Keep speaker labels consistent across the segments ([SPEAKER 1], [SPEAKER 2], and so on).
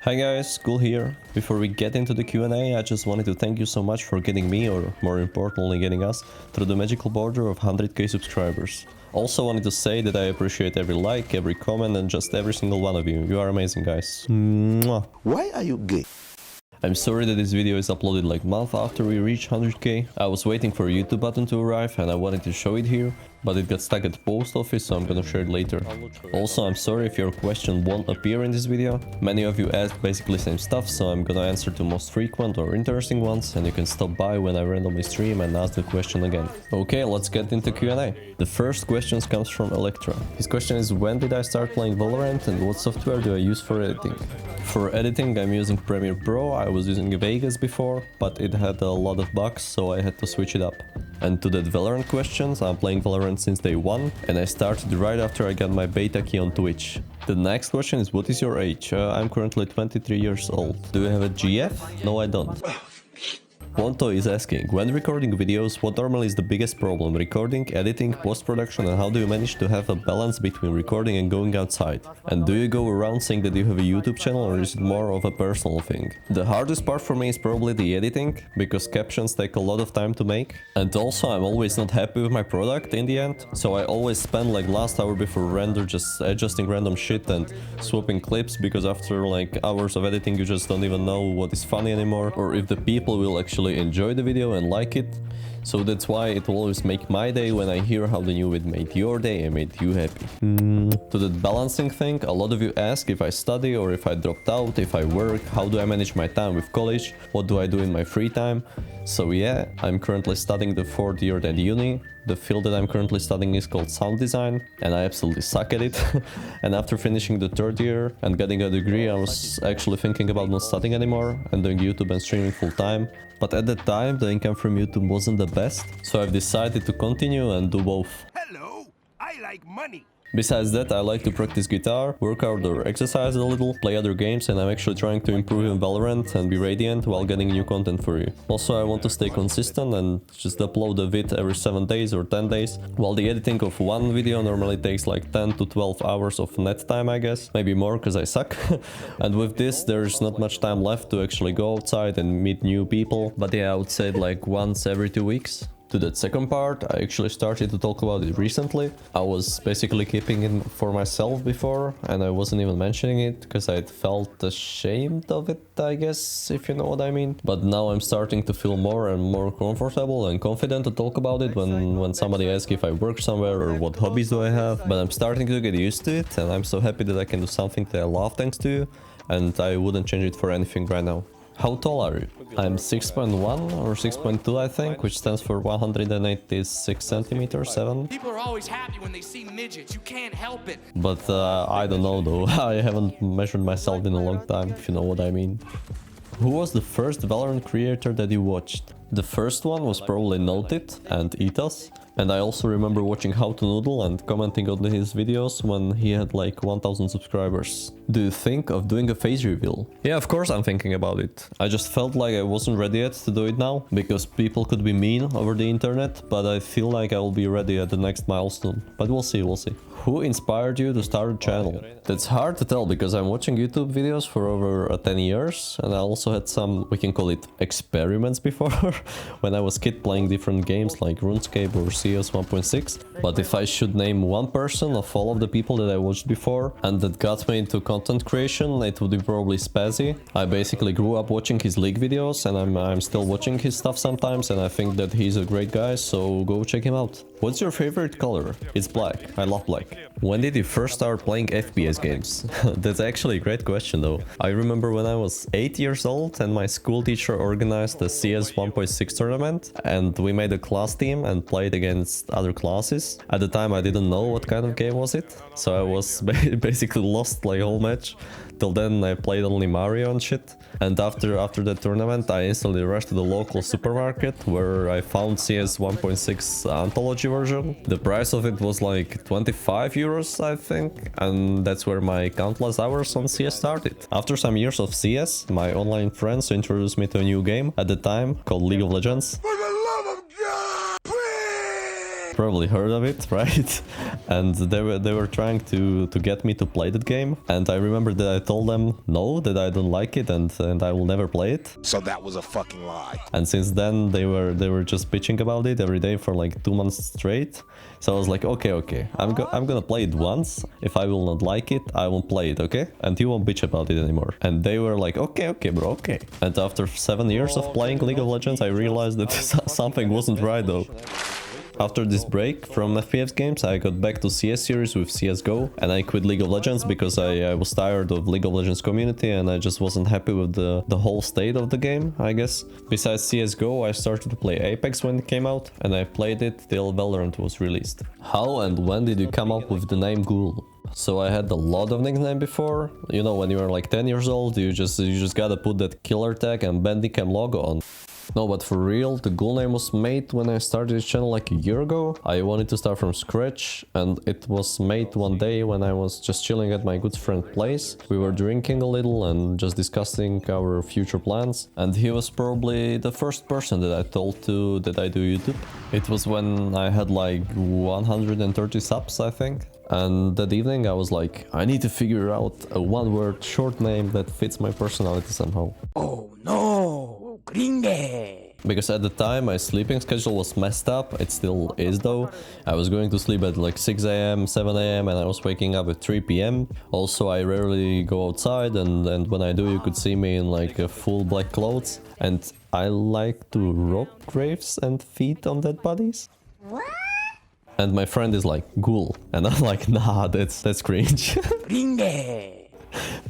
[SPEAKER 1] Hi guys, Ghoul here. Before we get into the Q&A, I just wanted to thank you so much for getting me, or more importantly getting us, through the magical border of 100k subscribers. Also wanted to say that I appreciate every like, every comment and just every single one of you. You are amazing guys. Mwah.
[SPEAKER 2] Why are you gay?
[SPEAKER 1] I'm sorry that this video is uploaded like a month after we reached 100k. I was waiting for a YouTube button to arrive and I wanted to show it here, but it got stuck at the post office, so I'm gonna share it later. Also, I'm sorry if your question won't appear in this video. Many of you asked basically same stuff, so I'm gonna answer the most frequent or interesting ones, and you can stop by when I randomly stream and ask the question again. Okay, let's get into Q&A. The first question comes from Electra. His question is, when did I start playing Valorant and what software do I use for editing? For editing, I'm using Premiere Pro. I was using Vegas before, but it had a lot of bugs, so I had to switch it up. And to that Valorant questions, I'm playing Valorant since day one, and I started right after I got my beta key on Twitch. The next question is, what is your age? I'm currently 23 years old. Do you have a GF? No, I don't. Ponto is asking, when recording videos, what normally is the biggest problem? Recording, editing, post-production, and how do you manage to have a balance between recording and going outside? And do you go around saying that you have a YouTube channel, or is it more of a personal thing? The hardest part for me is probably the editing, because captions take a lot of time to make. And also I'm always not happy with my product in the end, so I always spend like last hour before render just adjusting random shit and swapping clips, because after like hours of editing you just don't even know what is funny anymore, or if the people will actually enjoy the video and like it. So that's why it will always make my day when I hear how the new vid made your day and made you happy. To that balancing thing, a lot of you ask if I study or if I dropped out, if I work, how do I manage my time with college, what do I do in my free time. So yeah, I'm currently studying the 4th year at uni. The field that I'm currently studying is called sound design, and I absolutely suck at it. And after finishing the 3rd year and getting a degree, I was actually thinking about not studying anymore and doing YouTube and streaming full time. But at that time, the income from YouTube wasn't the best, so I've decided to continue and do both.
[SPEAKER 2] Hello, I like money.
[SPEAKER 1] Besides that, I like to practice guitar, work out or exercise a little, play other games, and I'm actually trying to improve in Valorant and be radiant while getting new content for you. Also, I want to stay consistent and just upload a vid every 7 days or 10 days, while the editing of one video normally takes like 10 to 12 hours of net time, I guess. Maybe more, because I suck. And with this, there's not much time left to actually go outside and meet new people. But yeah, I would say like once every 2 weeks. To that second part, I actually started to talk about it recently. I was basically keeping it for myself before, and I wasn't even mentioning it because I felt ashamed of it, I guess, if you know what I mean. But now I'm starting to feel more and more comfortable and confident to talk about it when somebody asks if I work somewhere or what hobbies do I have. But I'm starting to get used to it, and I'm so happy that I can do something that I love thanks to you, and I wouldn't change it for anything right now. How tall are you? I'm 6.1 or 6.2 I think, which stands for 186 centimeters, 7.
[SPEAKER 3] People are always happy when they see midgets. You can't help it.
[SPEAKER 1] But I don't know though. I haven't measured myself in a long time, if you know what I mean. Who was the first Valorant creator that you watched? The first one was probably Noted and Eatus. And I also remember watching How to Noodle and commenting on his videos when he had like 1000 subscribers. Do you think of doing a face reveal? Yeah, of course I'm thinking about it. I just felt like I wasn't ready yet to do it now, because people could be mean over the internet, but I feel like I will be ready at the next milestone. But we'll see, we'll see. Who inspired you to start a channel? That's hard to tell, because I'm watching YouTube videos for over 10 years, and I also had some, we can call it experiments before, when I was a kid playing different games like RuneScape or CS 1.6. But if I should name one person of all of the people that I watched before and that got me into content creation, it would be probably Spazzy. I basically grew up watching his League videos, and I'm still watching his stuff sometimes, and I think that he's a great guy, so go check him out. What's your favorite color? It's black. I love black. When did you first start playing FPS games? That's actually a great question though. I remember when I was 8 years old and my school teacher organized the CS 1.6 tournament, and we made a class team and played against other classes. At the time I didn't know what kind of game was it, so I was basically lost like whole match. Till then I played only Mario and shit. And after that tournament I instantly rushed to the local supermarket, where I found CS 1.6 Anthology version. The price of it was like 25 euros I think, and that's where my countless hours on CS started. After some years of CS, my online friends introduced me to a new game at the time called League of Legends.
[SPEAKER 2] For the love of God, please!
[SPEAKER 1] probably heard of it, right? And they were trying to get me to play that game. And I remember that I told them no, that I don't like it and I will never play it.
[SPEAKER 2] So that was a fucking lie.
[SPEAKER 1] And since then they were just bitching about it every day for like 2 months straight. So I was like, okay, I'm gonna play it once. If I will not like it, I won't play it, okay? And you won't bitch about it anymore. And they were like, okay, bro, okay. And after 7 years of playing League of Legends, I realized that something wasn't right though. After this break from FPS Games, I got back to CS series with CSGO, and I quit League of Legends because I was tired of League of Legends community and I just wasn't happy with the whole state of the game, I guess. Besides CSGO, I started to play Apex when it came out, and I played it till Valorant was released. How and when did you come up with the name Ghoul? So I had a lot of nicknames before. You know, when you were like 10 years old, you just gotta put that killer tag and Bandicam logo on. No, but for real, the Ghoul name was made when I started this channel like a year ago. I wanted to start from scratch, and it was made one day when I was just chilling at my good friend's place. We were drinking a little and just discussing our future plans, and he was probably the first person that I told to that I do YouTube. It was when I had like 130 subs, I think. And that evening I was like, I need to figure out a one-word short name that fits my personality somehow.
[SPEAKER 2] Oh no, gringe.
[SPEAKER 1] Because at the time my sleeping schedule was messed up, it still is though. I was going to sleep at like 6 AM, 7 AM and I was waking up at 3 PM. Also I rarely go outside and when I do you could see me in like full black clothes. And I like to rob graves and feed on dead bodies. What? And my friend is like, Ghoul. And I'm like, nah, that's cringe.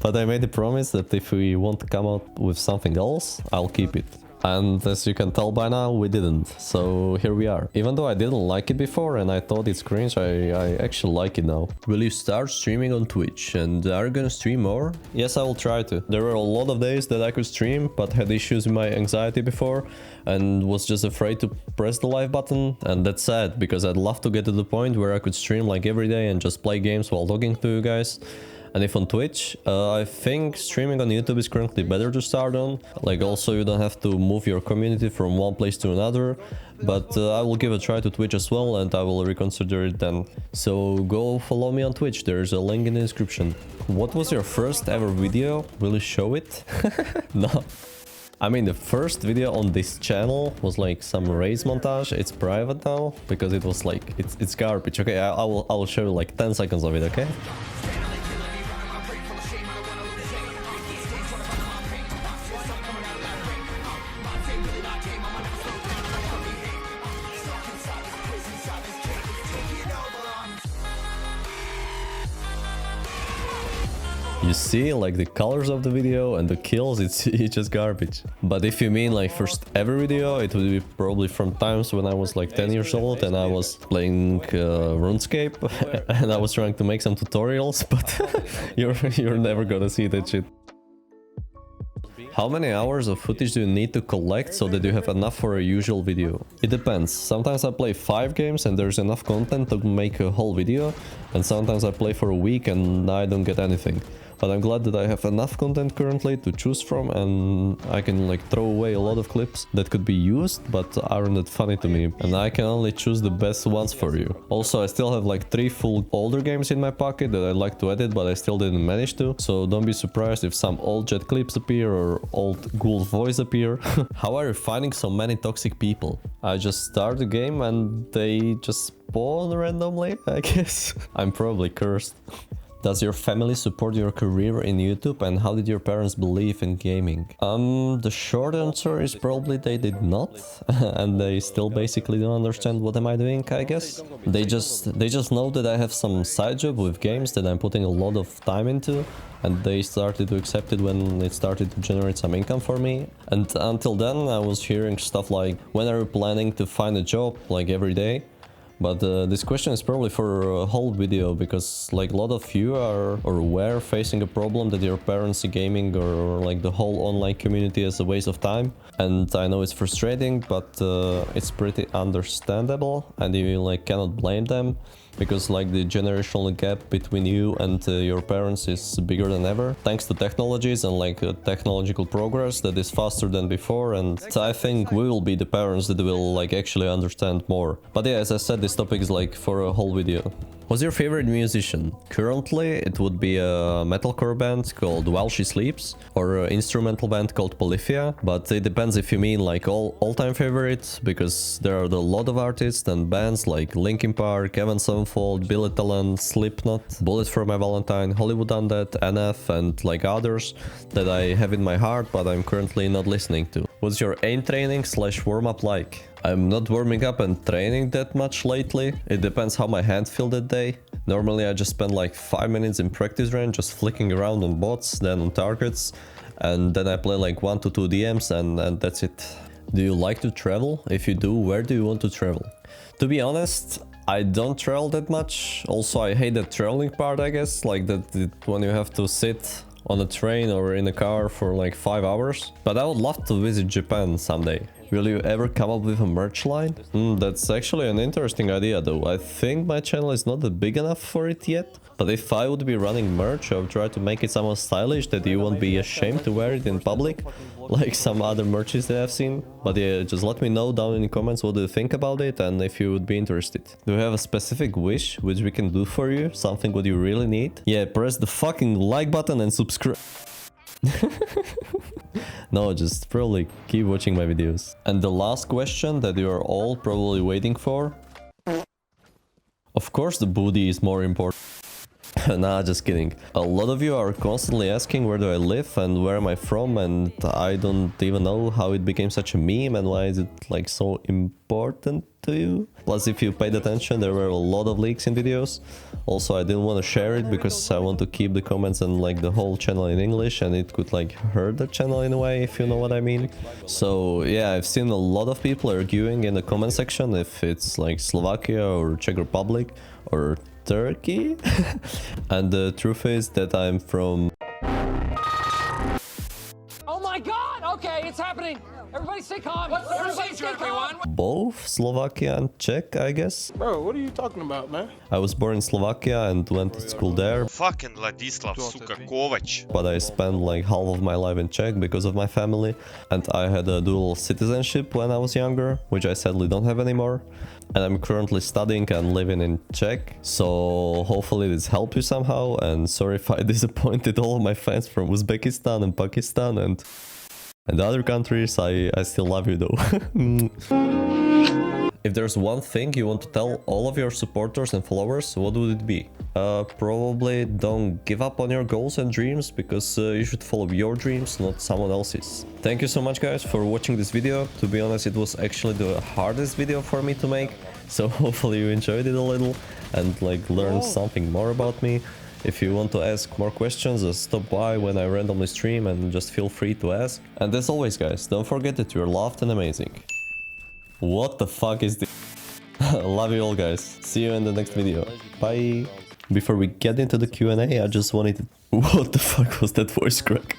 [SPEAKER 1] But I made a promise that if we want to come out with something else, I'll keep it. And as you can tell by now, we didn't. So here we are. Even though I didn't like it before and I thought it's cringe, I actually like it now. Will you start streaming on Twitch? And are you gonna stream more? Yes, I will try to. There were a lot of days that I could stream, but had issues with my anxiety before and was just afraid to press the live button. And that's sad, because I'd love to get to the point where I could stream like every day and just play games while talking to you guys. And if on Twitch, I think streaming on YouTube is currently better to start on. Like also you don't have to move your community from one place to another. But I will give a try to Twitch as well and I will reconsider it then. So go follow me on Twitch, there's a link in the description. What was your first ever video? Will you show it? No. I mean, the first video on this channel was like some race montage. It's private now because it was like, it's garbage. Okay, I will show you like 10 seconds of it, okay? You see, like the colors of the video and the kills, it's just garbage. But if you mean like first ever video, it would be probably from times when I was like 10 years old and I was playing RuneScape and I was trying to make some tutorials, but you're never gonna see that shit. How many hours of footage do you need to collect so that you have enough for a usual video? It depends. Sometimes I play 5 games and there's enough content to make a whole video, and sometimes I play for a week and I don't get anything. But I'm glad that I have enough content currently to choose from, and I can like throw away a lot of clips that could be used but aren't that funny to me, and I can only choose the best ones for you. Also, I still have like 3 full older games in my pocket that I'd like to edit, but I still didn't manage to, so don't be surprised if some old Jet clips appear or old Ghoul's voice appear. How are you finding so many toxic people? I just start the game and they just spawn randomly, I guess. I'm probably cursed. Does your family support your career in YouTube, and how did your parents believe in gaming? The short answer is probably they did not, and they still basically don't understand what am I doing, I guess. They just know that I have some side job with games that I'm putting a lot of time into, and they started to accept it when it started to generate some income for me. And until then I was hearing stuff like, when are you planning to find a job, like every day? But this question is probably for a whole video, because like a lot of you are or were facing a problem that your parents see gaming or like the whole online community as a waste of time. And I know it's frustrating, but it's pretty understandable and you like cannot blame them. because like the generational gap between you and your parents is bigger than ever, thanks to technologies and like technological progress that is faster than before, and I think we will be the parents that will like actually understand more. But yeah, as I said, this topic is like for a whole video. What's your favorite musician? Currently, it would be a metalcore band called While She Sleeps, or an instrumental band called Polyphia, but it depends if you mean like all-time favorites, because there are a lot of artists and bands like Linkin Park, Evan Sevenfold, Billy Talent, Slipknot, Bullet for My Valentine, Hollywood Undead, NF, and like others that I have in my heart, but I'm currently not listening to. What's your aim training / warm-up like? I'm not warming up and training that much lately. It depends how my hands feel that day. Normally I just spend like 5 minutes in practice range just flicking around on bots, then on targets, and then I play like 1 to 2 DMs and that's it. Do you like to travel? If you do, where do you want to travel? To be honest, I don't travel that much. Also, I hate the traveling part, I guess, like that when you have to sit on a train or in a car for like 5 hours. But I would love to visit Japan someday. Will you ever come up with a merch line? That's actually an interesting idea though. I think my channel is not big enough for it yet. But if I would be running merch, I would try to make it somewhat stylish that you won't be ashamed to wear it in public, like some other merches that I've seen. But yeah, just let me know down in the comments what you think about it and if you would be interested. Do you have a specific wish which we can do for you? Something what you really need? Yeah, press the fucking like button and subscribe. No, just probably keep watching my videos. And the last question that you are all probably waiting for. Of course the booty is more important. Nah, just kidding. A lot of you are constantly asking where do I live and where am I from, and I don't even know how it became such a meme and why is it like so important to you. Plus, if you paid attention, there were a lot of leaks in videos. Also, I didn't want to share it because I want to keep the comments and like the whole channel in English, and it could like hurt the channel in a way, if you know what I mean. So yeah, I've seen a lot of people arguing in the comment section if it's like Slovakia or Czech Republic or Turkey. And the truth is that I'm from...
[SPEAKER 4] Oh my god! Okay, it's happening! Everybody stay calm! Everybody stay calm!
[SPEAKER 1] Both Slovakia and Czech, I guess.
[SPEAKER 5] Bro, what are you talking about, man?
[SPEAKER 1] I was born in Slovakia and went to school there.
[SPEAKER 6] Fucking Ladislav, suka, Kovac.
[SPEAKER 1] But I spent like half of my life in Czech because of my family. And I had a dual citizenship when I was younger, which I sadly don't have anymore. And I'm currently studying and living in Czech. So hopefully this helped you somehow. And sorry if I disappointed all of my fans from Uzbekistan and Pakistan and other countries. I still love you though. If there's one thing you want to tell all of your supporters and followers, what would it be? Probably don't give up on your goals and dreams, because you should follow your dreams, not someone else's. Thank you so much guys for watching this video. To be honest, it was actually the hardest video for me to make, so hopefully you enjoyed it a little and like learned something more about me. If you want to ask more questions, just stop by when I randomly stream and just feel free to ask. And as always guys, don't forget that you're loved and amazing. What the fuck is this? Love you all guys. See you in the next video. Bye. Before we get into the Q&A, I just wanted to... What the fuck was that voice crack?